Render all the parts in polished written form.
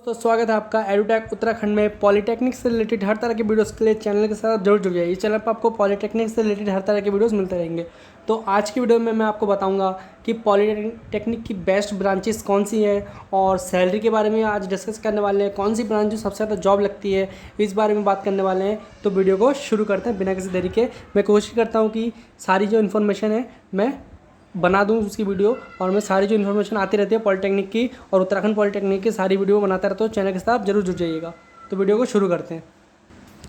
दोस्तों स्वागत है आपका एडुटेक उत्तराखंड में। पॉलीटेक्निक से रिलेटेड हर तरह के वीडियोस के लिए चैनल के साथ जरूर जुड़ जाइए। इस चैनल पर आपको पॉलीटेक्निक से रिलेटेड हर तरह के वीडियोस मिलते रहेंगे। तो आज की वीडियो में मैं आपको बताऊंगा कि पॉलीटेक्निक की बेस्ट ब्रांचेस कौन सी है और सैलरी के बारे में आज डिस्कस करने वाले हैं। कौन सी ब्रांच जो सबसे ज़्यादा जॉब लगती है इस बारे में बात करने वाले हैं। तो वीडियो को शुरू करते हैं बिना किसी देरी के। मैं कोशिश करता हूँ कि सारी जो इन्फॉर्मेशन है मैं बना दूं उसकी वीडियो, और मैं सारी जो इन्फॉर्मेशन आती रहती है पॉलीटेक्निक की और उत्तराखंड पॉलीटेक्निक की सारी वीडियो बनाता रहता हूँ। चैनल के साथ जरूर जुड़ जाइएगा। तो वीडियो को शुरू करते हैं।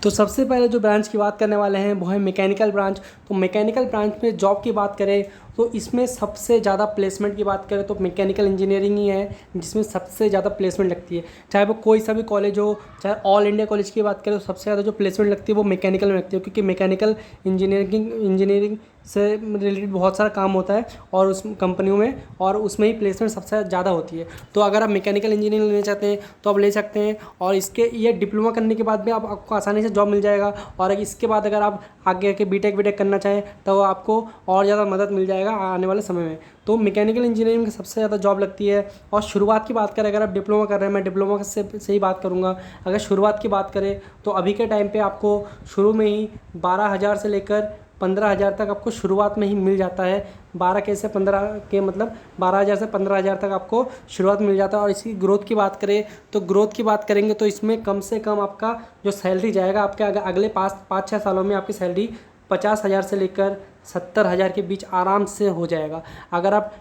तो सबसे पहले जो ब्रांच की बात करने वाले हैं वो है मैकेनिकल ब्रांच। तो मैकेनिकल ब्रांच में जॉब की बात करें तो इसमें सबसे ज़्यादा प्लेसमेंट की बात करें तो मैकेनिकल इंजीनियरिंग ही है जिसमें सबसे ज़्यादा प्लेसमेंट लगती है। चाहे वो कोई सा भी कॉलेज हो, चाहे ऑल इंडिया कॉलेज की बात करें तो सबसे ज़्यादा जो प्लेसमेंट लगती है वो मैकेनिकल में लगती है, क्योंकि मैकेनिकल इंजीनियरिंग से रिलेटेड बहुत सारा काम होता है और उस कंपनियों में, और उसमें ही प्लेसमेंट सबसे ज़्यादा होती है। तो अगर आप मैकेनिकल इंजीनियरिंग लेना चाहते हैं तो आप ले सकते हैं, और इसके ये डिप्लोमा करने के बाद भी आपको आसानी से जॉब मिल जाएगा। और इसके बाद अगर आप आगे आके बीटेक करना चाहें तो आपको और ज़्यादा मदद मिल जाएगा आने वाले समय में। तो मैकेनिकल इंजीनियरिंग में सबसे ज़्यादा जॉब लगती है। और शुरुआत की बात करें, अगर आप डिप्लोमा कर रहे हैं, मैं डिप्लोमा से ही बात करूँगा। अगर शुरुआत की बात करें तो अभी के टाइम पे आपको शुरू में ही 12,000 से लेकर 15,000 तक आपको शुरुआत में ही मिल जाता है। 12 के से 15 के मतलब 12,000 से 15,000 तक आपको शुरुआत मिल जाता है। और इसकी ग्रोथ की बात करें तो ग्रोथ की बात करेंगे तो इसमें कम से कम आपका जो सैलरी जाएगा आपके अगले 5-6 सालों में आपकी सैलरी 50,000 से लेकर 70,000 के बीच आराम से हो जाएगा। अगर आप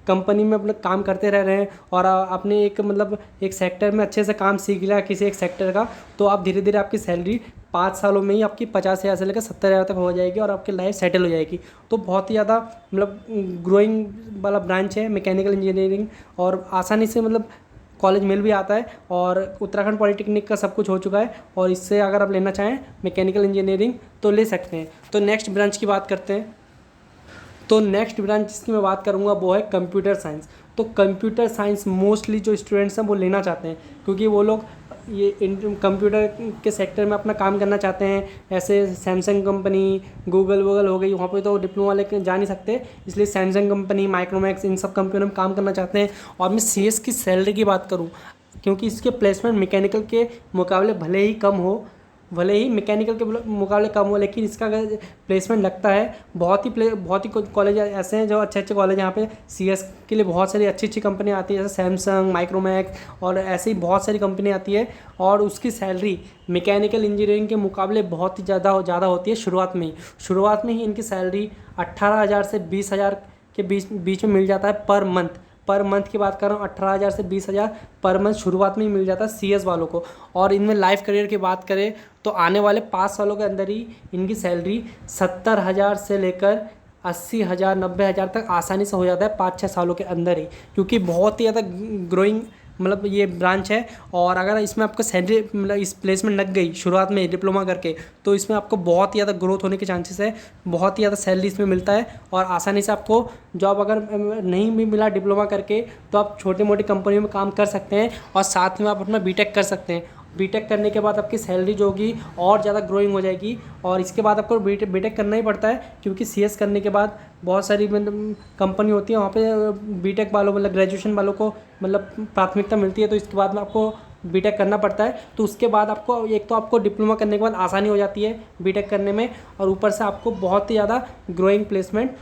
कंपनी में अपना काम करते रह रहे हैं और आपने एक सेक्टर में अच्छे से काम सीख लिया किसी एक सेक्टर का, तो आप धीरे धीरे आपकी सैलरी 5 सालों में ही आपकी 50,000 से लेकर 70,000 तक हो जाएगी और आपकी लाइफ सेटल हो जाएगी। तो बहुत ही ज़्यादा ग्रोइंग वाला ब्रांच है मैकेनिकल इंजीनियरिंग, और आसानी से कॉलेज मिल भी आता है। और उत्तराखंड पॉलीटेक्निक का सब कुछ हो चुका है, और इससे अगर आप लेना चाहें मैकेनिकल इंजीनियरिंग तो ले सकते हैं। तो नेक्स्ट ब्रांच की बात करते हैं। तो नेक्स्ट ब्रांच जिसकी मैं बात करूँगा वो है कंप्यूटर साइंस। तो कंप्यूटर साइंस मोस्टली जो स्टूडेंट्स हैं वो लेना चाहते हैं, क्योंकि वो लोग ये कंप्यूटर के सेक्टर में अपना काम करना चाहते हैं। ऐसे सैमसंग कंपनी, गूगल हो गई, वहाँ पे तो डिप्लोमा लेकर जा नहीं सकते, इसलिए सैमसंग कंपनी, माइक्रोमैक्स, इन सब कंपनियों में काम करना चाहते हैं। और मैं सीएस की सैलरी की बात करूँ, क्योंकि इसके प्लेसमेंट मैकेनिकल के मुकाबले भले ही मैकेनिकल के मुकाबले कम हो, लेकिन इसका अगर प्लेसमेंट लगता है बहुत ही कॉलेज ऐसे हैं जो अच्छे कॉलेज, यहाँ पे सीएस के लिए बहुत सारी अच्छी कंपनी आती है, जैसे सैमसंग, माइक्रोमैक्स और ऐसे ही बहुत सारी कंपनी आती है। और उसकी सैलरी मैकेनिकल इंजीनियरिंग के मुकाबले बहुत ही ज़्यादा होती है शुरुआत में ही इनकी सैलरी 18,000 से 20,000 के बीच में मिल जाता है पर मंथ की बात कर रहा हूँ। 18,000 से 20,000 पर मंथ शुरुआत में ही मिल जाता है सीएस वालों को। और इनमें लाइफ करियर की बात करें तो आने वाले 5 सालों के अंदर ही इनकी सैलरी 70,000 से लेकर 80,000 90,000 तक आसानी से हो जाता है 5-6 सालों के अंदर ही, क्योंकि बहुत ही ज़्यादा ग्रोइंग ये ब्रांच है। और अगर इसमें आपको सैलरी इस प्लेसमेंट लग गई शुरुआत में डिप्लोमा करके, तो इसमें आपको बहुत ही ज़्यादा ग्रोथ होने के चांसेस है, बहुत ही ज़्यादा सैलरी इसमें मिलता है। और आसानी से आपको जॉब अगर नहीं भी मिला डिप्लोमा करके तो आप छोटी मोटी कंपनियों में काम कर सकते हैं, और साथ में आप अपना बीटेक कर सकते हैं। बीटेक करने के बाद आपकी सैलरी जो होगी और ज़्यादा ग्रोइंग हो जाएगी। और इसके बाद आपको बीटेक करना ही पड़ता है, क्योंकि सीएस करने के बाद बहुत सारी कंपनी होती है, वहाँ पे बीटेक वालों ग्रेजुएशन वालों को प्राथमिकता मिलती है। तो इसके बाद में आपको बीटेक करना पड़ता है। तो उसके बाद आपको एक तो आपको डिप्लोमा करने के बाद आसानी हो जाती है बीटेक करने में, और ऊपर से आपको बहुत ही ज़्यादा ग्रोइंग प्लेसमेंट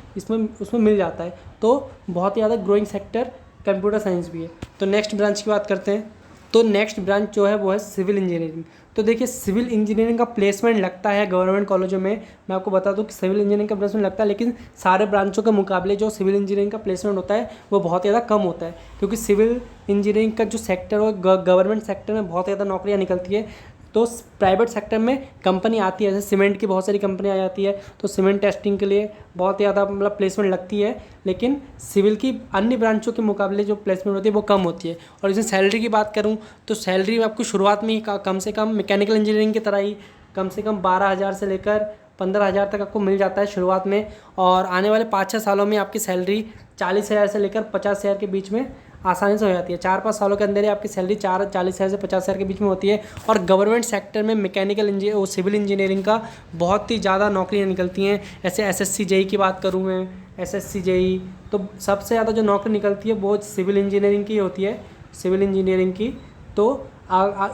उसमें मिल जाता है। तो बहुत ही ज़्यादा ग्रोइंग सेक्टर कंप्यूटर साइंस भी है। तो नेक्स्ट ब्रांच की बात करते हैं। तो नेक्स्ट ब्रांच जो है वो है सिविल इंजीनियरिंग। तो देखिए, सिविल इंजीनियरिंग का प्लेसमेंट लगता है गवर्नमेंट कॉलेजों में। मैं आपको बता दूं कि सिविल इंजीनियरिंग का प्लेसमेंट लगता है, लेकिन सारे ब्रांचों के मुकाबले जो सिविल इंजीनियरिंग का प्लेसमेंट होता है वो बहुत ज़्यादा कम होता है, क्योंकि सिविल इंजीनियरिंग का जो सेक्टर हो गवर्नमेंट सेक्टर में बहुत ज़्यादा नौकरियाँ निकलती है। तो प्राइवेट सेक्टर में कंपनी आती है, जैसे सीमेंट की बहुत सारी कंपनी आ जाती है, तो सीमेंट टेस्टिंग के लिए बहुत ज़्यादा प्लेसमेंट लगती है। लेकिन सिविल की अन्य ब्रांचों के मुकाबले जो प्लेसमेंट होती है वो कम होती है। और इसमें सैलरी की बात करूँ तो सैलरी आपको शुरुआत में ही कम से कम मैकेनिकल इंजीनियरिंग की तरह ही कम से कम 12,000 से लेकर 15,000 तक आपको मिल जाता है शुरुआत में। और आने वाले 5-6 सालों में आपकी सैलरी 40,000 से लेकर 50,000 के बीच में आसानी से हो जाती है। 4-5 सालों के अंदर ही आपकी सैलरी 40,000 से 50,000 के बीच में होती है। और गवर्नमेंट सेक्टर में सिविल इंजीनियरिंग का बहुत ही ज़्यादा नौकरियाँ निकलती हैं। ऐसे एसएससी जेई की बात करूँ मैं, एसएससी जेई, तो सबसे ज़्यादा जो नौकरी निकलती है वो सिविल इंजीनियरिंग की होती है, सिविल इंजीनियरिंग की। तो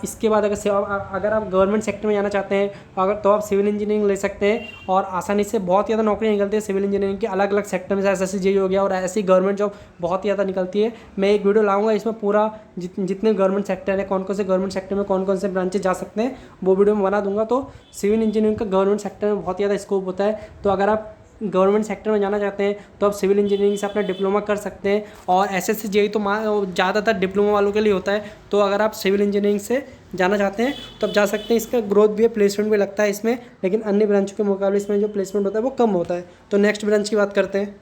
इसके बाद अगर आप गवर्नमेंट सेक्टर में जाना चाहते हैं तो आप सिविल इंजीनियरिंग ले सकते हैं और आसानी से बहुत ज़्यादा नौकरियाँ निकलती है सिविल इंजीनियरिंग के अलग अलग सेक्टर में, जैसे SSC हो गया और ऐसी गवर्नमेंट जॉब बहुत ज़्यादा निकलती है। मैं एक वीडियो लाऊंगा इसमें पूरा जितने गवर्नमेंट सेक्टर है, कौन कौन से गवर्नमेंट सेक्टर में कौन कौन से ब्रांचेज जा सकते हैं, वो वीडियो में बना दूंगा। तो सिविल इंजीनियरिंग का गवर्नमेंट सेक्टर में बहुत ज़्यादा स्कोप होता है। तो अगर आप गवर्नमेंट सेक्टर में जाना चाहते हैं तो आप सिविल इंजीनियरिंग से अपना डिप्लोमा कर सकते हैं। और SSC JEE तो ज़्यादातर डिप्लोमा वालों के लिए होता है। तो अगर आप सिविल इंजीनियरिंग से जाना चाहते हैं तो आप जा सकते हैं। इसका ग्रोथ भी है, प्लेसमेंट भी लगता है इसमें, लेकिन अन्य ब्रांचों के मुकाबले इसमें जो प्लेसमेंट होता है वो कम होता है। तो नेक्स्ट ब्रांच की बात करते हैं।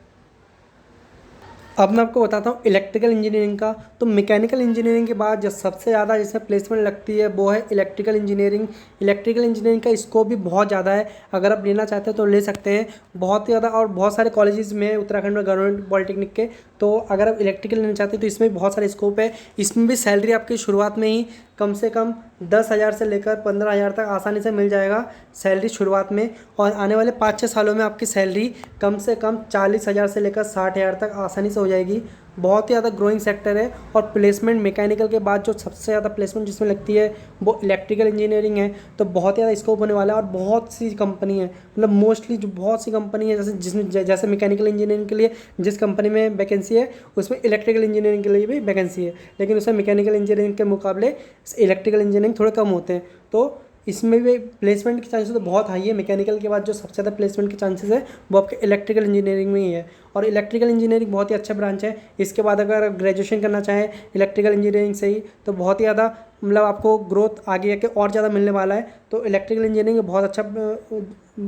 अब मैं आपको बताता हूँ इलेक्ट्रिकल इंजीनियरिंग का। तो मैकेनिकल इंजीनियरिंग के बाद जो सबसे ज़्यादा जिसमें प्लेसमेंट लगती है वो है इलेक्ट्रिकल इंजीनियरिंग। इलेक्ट्रिकल इंजीनियरिंग का स्कोप भी बहुत ज़्यादा है, अगर आप लेना चाहते हैं तो ले सकते हैं, बहुत ही ज़्यादा। और बहुत सारे कॉलेजेस में उत्तराखंड में गवर्नमेंट पॉलिटेक्निक के, तो अगर आप इलेक्ट्रिकल लेना चाहते हैं तो इसमें भी बहुत सारे स्कोप है। इसमें भी सैलरी आपकी शुरुआत में ही कम से कम 10,000 से लेकर 15,000 तक आसानी से मिल जाएगा सैलरी शुरुआत में। और आने वाले 5-6 सालों में आपकी सैलरी कम से कम 40,000 से लेकर 60,000 तक आसानी से हो जाएगी। बहुत ही ज़्यादा ग्रोइंग सेक्टर है। और प्लेसमेंट मैकेनिकल के बाद जो सबसे ज़्यादा प्लेसमेंट जिसमें लगती है वो इलेक्ट्रिकल इंजीनियरिंग है। तो बहुत ही ज़्यादा स्कोप होने वाला है। और बहुत सी कंपनी है, मतलब मोस्टली जो बहुत सी कंपनी है, जैसे मैकेनिकल इंजीनियरिंग के लिए जिस कंपनी में वैकेंसी है उसमें इलेक्ट्रिकल इंजीनियरिंग के लिए भी वैकेंसी है, लेकिन उसमें मैकेनिकल इंजीनियरिंग के मुकाबले इलेक्ट्रिकल इंजीनियरिंग थोड़े कम होते हैं। तो इसमें भी प्लेसमेंट के चांसेस तो बहुत हाई है। मैकेनिकल के बाद जो सबसे ज़्यादा प्लेसमेंट के चांसेस है वो आपके इलेक्ट्रिकल इंजीनियरिंग में ही है। और इलेक्ट्रिकल इंजीनियरिंग बहुत ही अच्छा ब्रांच है। इसके बाद अगर ग्रेजुएशन करना चाहें इलेक्ट्रिकल इंजीनियरिंग से ही तो बहुत ही ज़्यादा, मतलब आपको ग्रोथ आगे आके और ज़्यादा मिलने वाला है। तो इलेक्ट्रिकल इंजीनियरिंग बहुत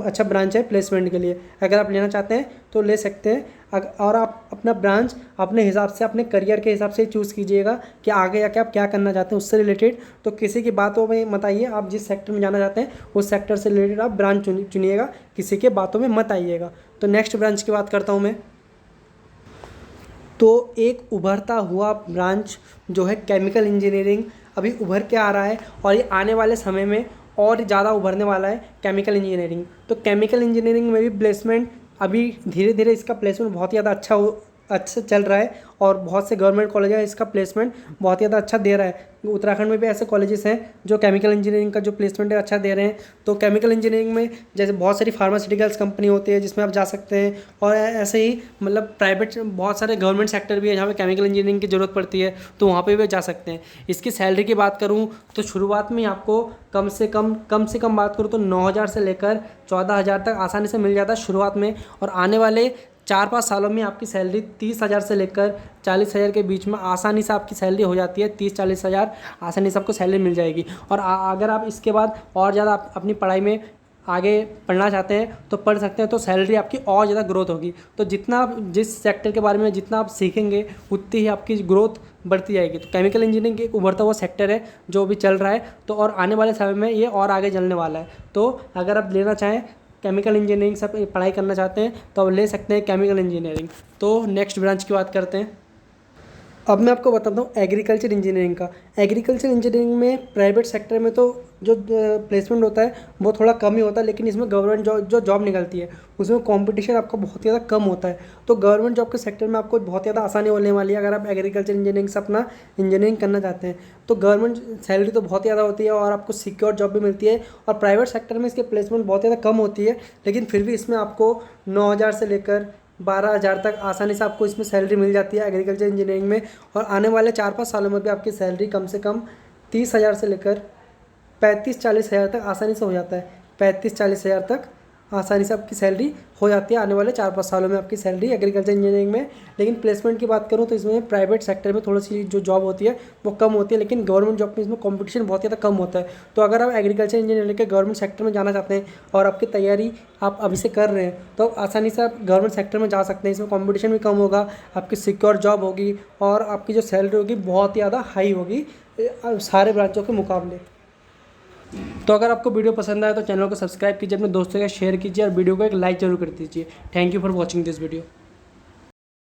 अच्छा ब्रांच है प्लेसमेंट के लिए। अगर आप लेना चाहते हैं तो ले सकते हैं। और आप अपना ब्रांच अपने हिसाब से, अपने करियर के हिसाब से चूज़ कीजिएगा कि आगे जाके आप क्या करना चाहते हैं उससे रिलेटेड। तो किसी की बातों में मत आइए, आप जिस सेक्टर में जाना चाहते हैं उस सेक्टर से रिलेटेड आप ब्रांच चुनिएगा, किसी के बातों में मत आइएगा। तो नेक्स्ट ब्रांच की बात करता हूँ मैं। तो एक उभरता हुआ ब्रांच जो है केमिकल इंजीनियरिंग अभी उभर के आ रहा है और ये आने वाले समय में और ज़्यादा उभरने वाला है केमिकल इंजीनियरिंग। तो केमिकल इंजीनियरिंग में भी प्लेसमेंट अभी धीरे धीरे इसका प्लेसमेंट बहुत ही ज़्यादा अच्छा चल रहा है। और बहुत से गवर्नमेंट कॉलेज है इसका प्लेसमेंट बहुत ही ज़्यादा अच्छा दे रहा है। उत्तराखंड में भी ऐसे कॉलेजेस हैं जो केमिकल इंजीनियरिंग का जो प्लेसमेंट है अच्छा दे रहे हैं। तो केमिकल इंजीनियरिंग में जैसे बहुत सारी फार्मास्यूटिकल्स कंपनी होती है जिसमें आप जा सकते हैं। और ऐसे ही मतलब प्राइवेट बहुत सारे गवर्नमेंट सेक्टर भी है जहाँ पे केमिकल इंजीनियरिंग की ज़रूरत पड़ती है, तो वहाँ पर भी जा सकते हैं। इसकी सैलरी की बात करूँ तो शुरुआत में आपको कम से कम बात करूँ तो 9,000 से लेकर 14,000 तक आसानी से मिल जाता है शुरुआत में। और आने वाले 4-5 सालों में आपकी सैलरी 30,000 से लेकर 40,000 के बीच में आसानी से आपकी सैलरी हो जाती है। 30-40 हज़ार आसानी से आपको सैलरी मिल जाएगी। और अगर आप इसके बाद और ज़्यादा अपनी पढ़ाई में आगे पढ़ना चाहते हैं तो पढ़ सकते हैं, तो सैलरी आपकी और ज़्यादा ग्रोथ होगी। तो जितना आप जिस सेक्टर के बारे में जितना आप सीखेंगे उतनी ही आपकी ग्रोथ बढ़ती जाएगी। तो केमिकल इंजीनियरिंग एक उभरता हुआ सेक्टर है जो भी चल रहा है, तो और आने वाले समय में ये और आगे चलने वाला है। तो अगर आप लेना चाहें केमिकल इंजीनियरिंग से पढ़ाई करना चाहते हैं तो आप ले सकते हैं केमिकल इंजीनियरिंग। तो नेक्स्ट ब्रांच की बात करते हैं। अब मैं आपको बताता हूँ एग्रीकल्चर इंजीनियरिंग का। एग्रीकल्चर इंजीनियरिंग में प्राइवेट सेक्टर में तो जो प्लेसमेंट होता है वो थोड़ा कम ही होता है, लेकिन इसमें गवर्नमेंट जो जॉब निकलती है उसमें कंपटीशन आपका बहुत ज़्यादा कम होता है। तो गवर्नमेंट जॉब के सेक्टर में आपको बहुत ज़्यादा आसानी होने वाली है अगर आप एग्रीकल्चर इंजीनियरिंग से अपना इंजीनियरिंग करना चाहते हैं। तो गवर्नमेंट सैलरी तो बहुत ज़्यादा होती है और आपको सिक्योर जॉब भी मिलती है। और प्राइवेट सेक्टर में इसके प्लेसमेंट बहुत ज़्यादा कम होती है, लेकिन फिर भी इसमें आपको 9,000 से लेकर 12,000 तक आसानी से आपको इसमें सैलरी मिल जाती है एग्रीकल्चर इंजीनियरिंग में। और आने वाले 4-5 सालों में भी आपकी सैलरी कम से कम 30,000 से लेकर 35-40 हज़ार तक आसानी से हो जाता है। 35-40 हज़ार तक आसानी से आपकी सैलरी हो जाती है आने वाले 4-5 सालों में आपकी सैलरी एग्रीकल्चर इंजीनियरिंग में। लेकिन प्लेसमेंट की बात करूँ तो इसमें प्राइवेट सेक्टर में थोड़ी सी जो जॉब होती है वो कम होती है, लेकिन गवर्नमेंट जॉब में इसमें कंपटीशन बहुत ज़्यादा कम होता है। तो अगर आप एग्रीकल्चर इंजीनियरिंग के गवर्नमेंट सेक्टर में जाना चाहते हैं और आपकी तैयारी आप अभी से कर रहे हैं तो आसानी से आप गवर्नमेंट सेक्टर में जा सकते हैं। इसमें कॉम्पिटिशन भी कम होगा, आपकी सिक्योर जॉब होगी और आपकी जो सैलरी होगी बहुत ही ज़्यादा हाई होगी सारे ब्रांचों के मुकाबले। तो अगर आपको वीडियो पसंद आए तो चैनल को सब्सक्राइब कीजिए, अपने दोस्तों के साथ शेयर कीजिए और वीडियो को एक लाइक जरूर कर दीजिए। Thank you for watching this video.